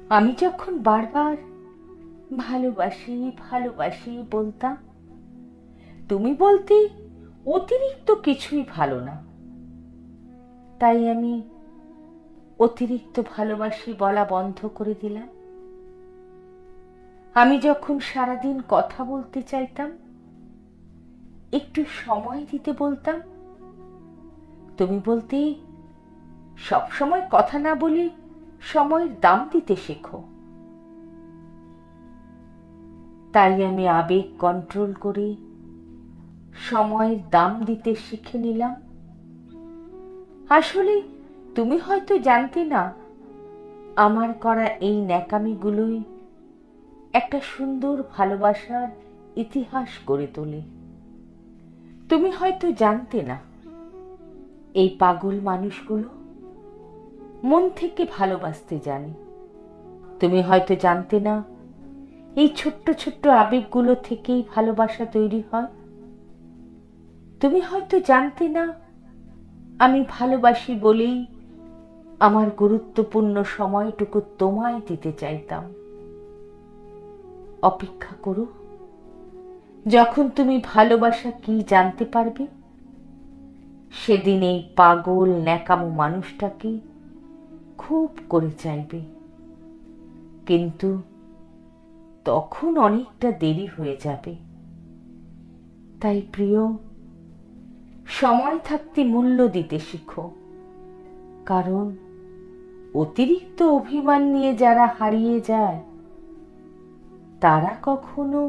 আমি যখন বারবার ভালোবাসি ভালোবাসি বলতাম, তুমি বলতে অতিরিক্ত কিছুই ভালো না, তাই আমি অতিরিক্ত ভালোবাসি বলা বন্ধ করে দিলাম। আমি যখন সারাদিন কথা বলতে চাইতাম, একটু সময় দিতে বলতাম, তুমি বলতে সব সময় কথা না বলে সময়ের দাম দিতে শেখো। তাই আমি আবেগ কন্ট্রোল করে সময়ের দাম দিতে শিখে নিলাম। আসলে তুমি হয়তো জানতে না, আমার করা এই ন্যাকামিগুলোই একটা সুন্দর ভালোবাসার ইতিহাস গড়ে তোলে। তুমি হয়তো জানতে না, এই পাগল মানুষগুলো মন থেকে ভালোবাসতে জানে। তুমি হয়তো জানতে না, এই ছোট্ট ছোট্ট আবেগগুলো থেকেই ভালোবাসা তৈরি হয়। তুমি হয়তো জানতে না, আমি ভালোবাসি বলেই আমার গুরুত্বপূর্ণ সময়টুকু তোমায় দিতে চাইতাম। অপেক্ষা করো, যখন তুমি ভালোবাসা কি জানতে পারবে, সেদিন এই পাগল ন্যাকামো মানুষটাকে খুব করে চাইবে। কিন্তু তখন অনেকটা দেরি হয়ে যাবে। তাই প্রিয়, সময় থাকতে মূল্য দিতে শিখো। কারণ অতিরিক্ত অভিমান নিয়ে যারা হারিয়ে যায়, তারা কখনো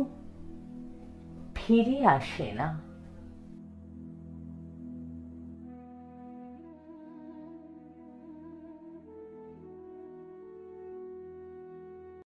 ফিরে আসে না।